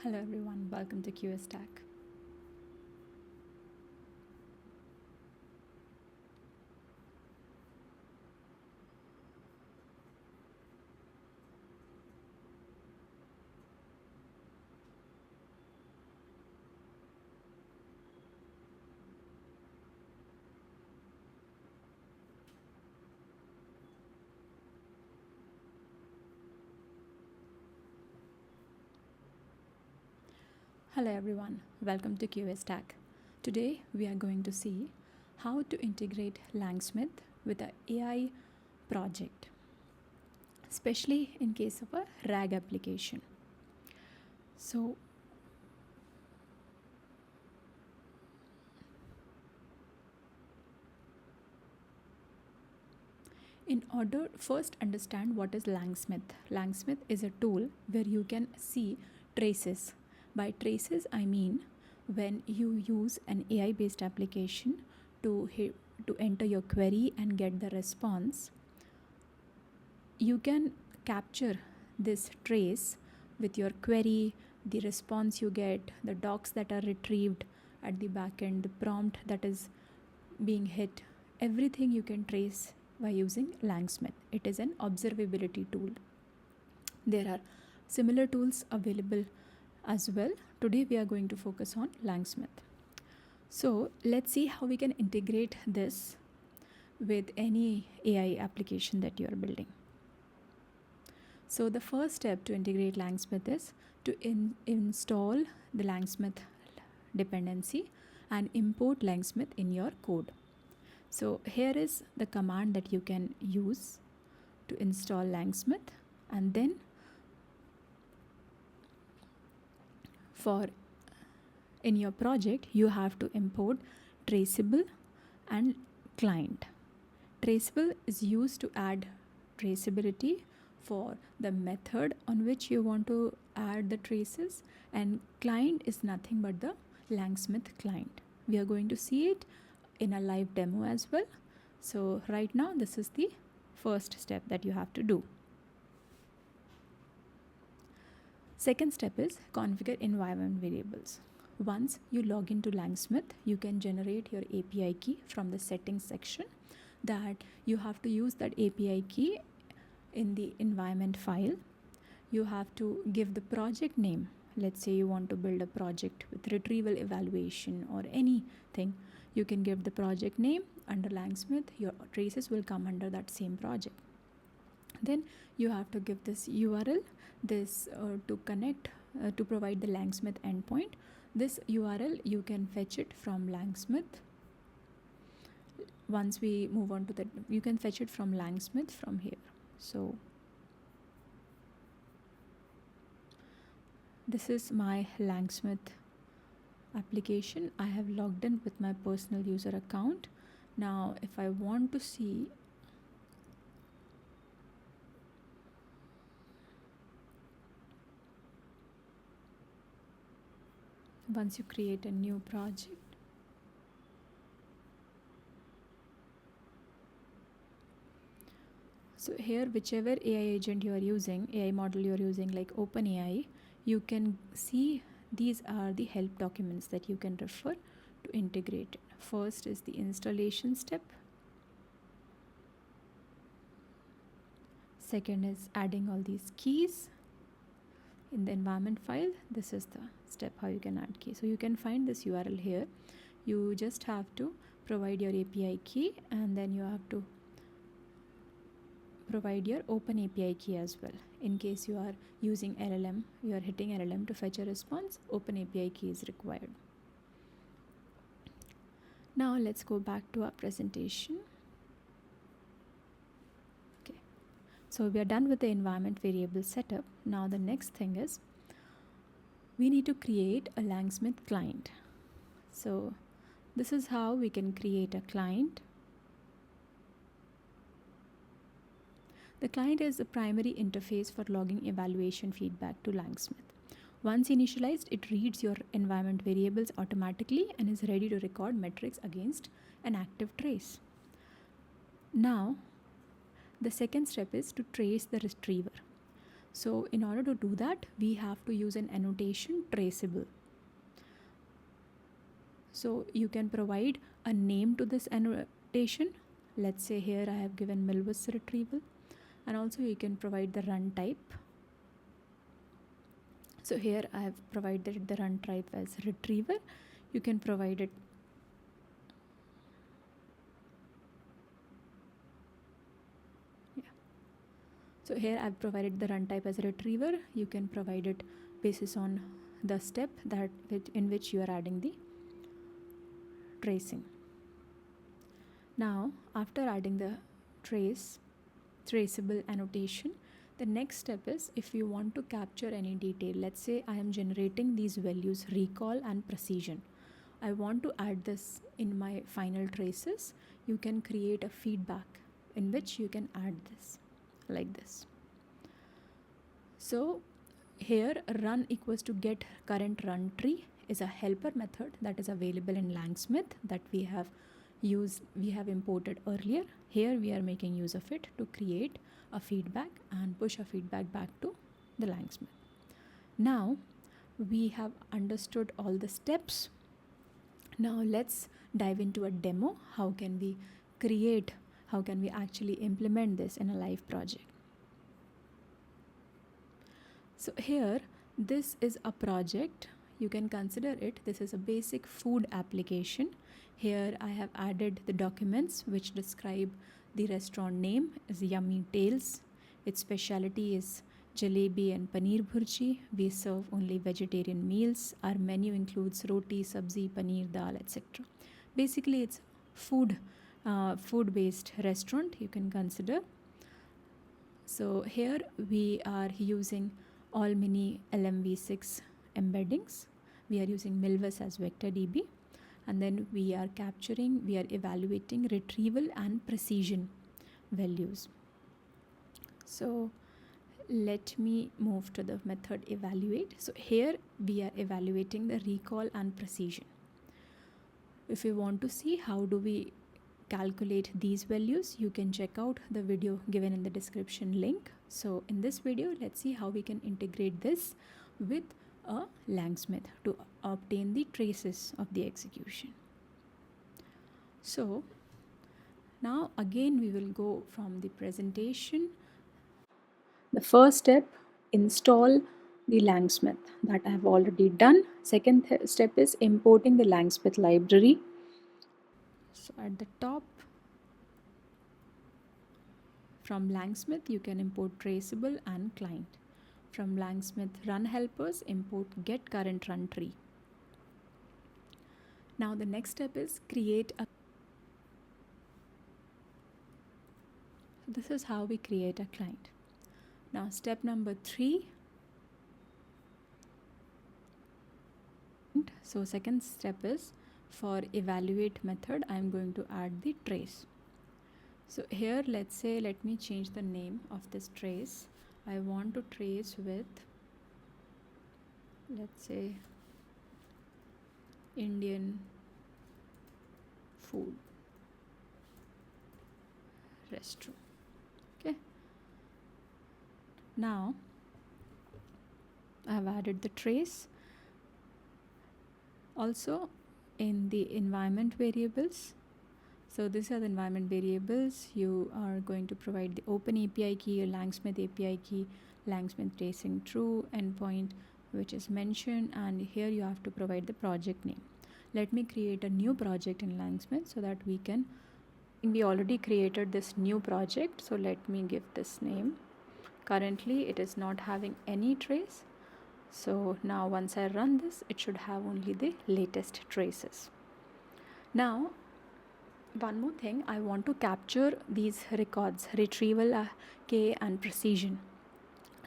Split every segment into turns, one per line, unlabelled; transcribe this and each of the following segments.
Hello everyone, welcome to QA Stack. Hello everyone, welcome to QA Stack. Today we are going to see how to integrate LangSmith with an AI project, especially in case of a RAG application. So in order first understand what is LangSmith. LangSmith is a tool where you can see traces. By traces I mean when you use an AI based application to enter your query and get the response, you can capture this trace with your query, the response you get, the docs that are retrieved at the backend, the prompt that is being hit, everything you can trace by using LangSmith. It is an observability tool. There are similar tools available as well. Today we are going to focus on LangSmith. So let's see how we can integrate this with any AI application that you are building. So the first step to integrate LangSmith is to install the LangSmith dependency and import LangSmith in your code. So here is the command that you can use to install LangSmith, and then for in your project you have to import traceable and client. Traceable is used to add traceability for the method on which you want to add the traces, and client is nothing but the LangSmith client. We are going to see it in a live demo as well. So right now this is the first step that you have to do. Second step is configure environment variables. Once you log into LangSmith, you can generate your API key from the settings section. That you have to use that API key in the environment file. You have to give the project name. Let's say you want to build a project with retrieval evaluation or anything. You can give the project name under LangSmith. Your traces will come under that same project. Then you have to give this URL, to connect, to provide the LangSmith endpoint. This URL you can fetch it from LangSmith. Once we move on to that, you can fetch it from LangSmith from here. So this is my LangSmith application. I have logged in with my personal user account. Now if I want to see once you create a new project, so here whichever AI agent you are using, AI model you are using like OpenAI, you can see these are the help documents that you can refer to integrate it. First is the installation step. Second is adding all these keys in the environment file. This is the step how you can add key. So you can find this URL here. You just have to provide your API key, and then you have to provide your open API key as well. In case you are using LLM, you are hitting LLM to fetch a response, open API key is required. Now let's go back to our presentation. Okay, so we are done with the environment variable setup. Now the next thing is we need to create a LangSmith client. So this is how we can create a client. The client is the primary interface for logging evaluation feedback to LangSmith. Once initialized, it reads your environment variables automatically and is ready to record metrics against an active trace. Now, the second step is to trace the retriever. So in order to do that, we have to use an annotation traceable. So you can provide a name to this annotation. Let's say here I have given Milvus retrieval, and also you can provide the run type. So here I have provided the run type as retriever. You can provide it So here I've provided the run type as retriever. You can provide it basis on the step in which you are adding the tracing. Now, after adding the traceable annotation, the next step is if you want to capture any detail. Let's say I am generating these values recall and precision. I want to add this in my final traces. You can create a feedback in which you can add this like this. So here run equals to get current run tree is a helper method that is available in LangSmith that we have imported earlier. Here we are making use of it to create a feedback and push a feedback back to the LangSmith. Now we have understood all the steps. Now let's dive into a demo. How can we actually implement this in a live project? So here, this is a project. You can consider it. This is a basic food application. Here I have added the documents which describe the restaurant name is Yummy Tales. Its specialty is jalebi and paneer bhurji. We serve only vegetarian meals. Our menu includes roti, sabzi, paneer, dal, etc. Basically, it's food-based restaurant you can consider. So here we are using all mini LMV6 embeddings. We are using Milvus as vector DB, and then we are evaluating retrieval and precision values. So let me move to the method evaluate. So here we are evaluating the recall and precision. If you want to see how do we calculate these values, you can check out the video given in the description link. So in this video, let's see how we can integrate this with a LangSmith to obtain the traces of the execution. So now again we will go from the presentation. The first step, install the LangSmith that I have already done. Second step is importing the LangSmith library. So at the top, from LangSmith you can import traceable and client. From LangSmith run helpers, import get current run tree. Now the next step is create a. This is how we create a client. Now step number 3. So second step is for evaluate method, I am going to add the trace. So here let me change the name of this trace. I want to trace with, let's say, Indian food restaurant. Okay. Now I have added the trace. Also in the environment variables. So these are the environment variables. You are going to provide the open API key, LangSmith API key, LangSmith tracing true endpoint, which is mentioned, and here you have to provide the project name. Let me create a new project in LangSmith so that we already created this new project. So let me give this name. Currently it is not having any trace. So now once I run this, it should have only the latest traces. Now one more thing, I want to capture these records, retrieval, K and precision.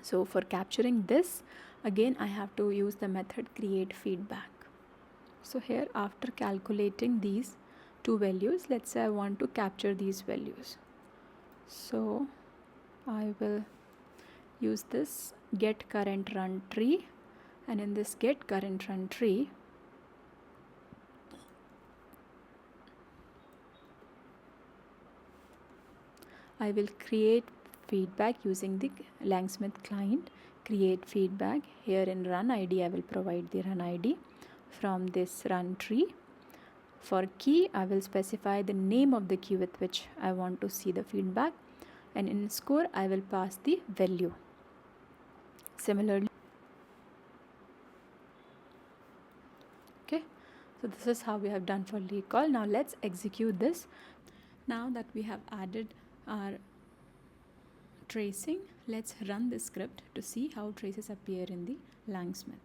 So for capturing this, again I have to use the method create feedback. So here after calculating these two values, let's say I want to capture these values. So I will use this get current run tree, and in this get current run tree, I will create feedback using the LangSmith client. Create feedback. Here in run ID, I will provide the run ID from this run tree. For key, I will specify the name of the key with which I want to see the feedback, and in score, I will pass the value. Similarly, okay, so this is how we have done for recall. Now let's execute this. Now that we have added our tracing, let's run this script to see how traces appear in the LangSmith.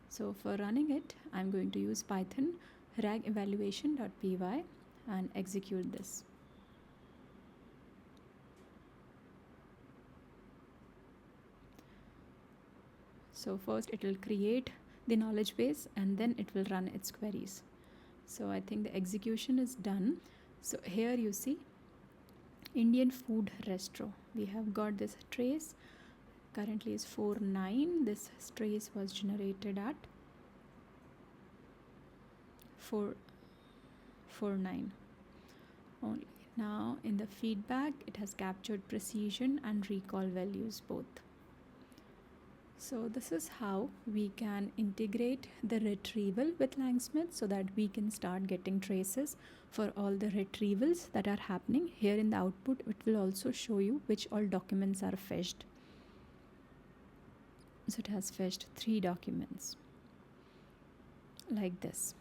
So for running it, I'm going to use Python rag evaluation.py and execute this. So first it will create the knowledge base and then it will run its queries. So I think the execution is done. So here you see Indian food restaurant. We have got this trace. Currently is 49. This trace was generated at 449 only. Now in the feedback, it has captured precision and recall values both. So this is how we can integrate the retrieval with LangSmith so that we can start getting traces for all the retrievals that are happening. Here in the output, it will also show you which all documents are fetched. So it has fetched 3 documents like this.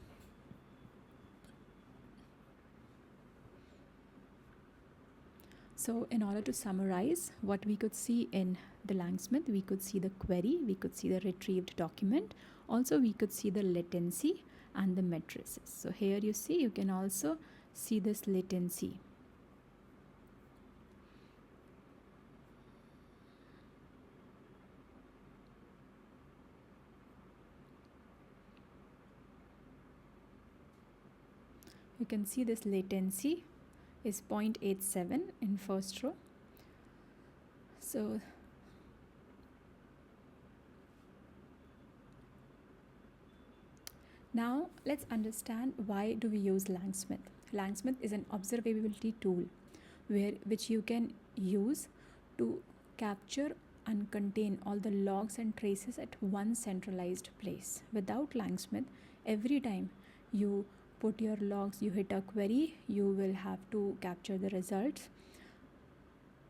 So in order to summarize what we could see in the LangSmith, we could see the query, we could see the retrieved document, also we could see the latency and the matrices. So here you see, you can also see this latency. You can see this latency is 0.87 in first row. So now let's understand why do we use LangSmith. LangSmith is an observability tool which you can use to capture and contain all the logs and traces at one centralized place. Without LangSmith, every time you put your logs, you hit a query, you will have to capture the results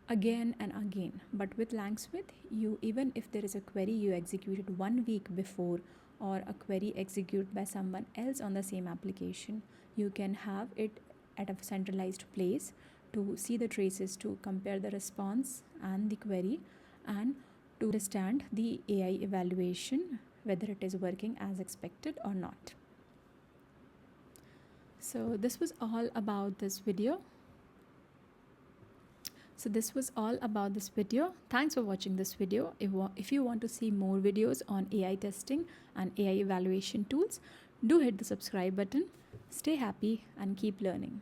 again and again. But with LangSmith, you, even if there is a query you executed 1 week before or a query executed by someone else on the same application, you can have it at a centralized place to see the traces, to compare the response and the query, and to understand the AI evaluation, whether it is working as expected or not. So this was all about this video. Thanks for watching this video. If you want to see more videos on AI testing and AI evaluation tools, do hit the subscribe button. Stay happy and keep learning.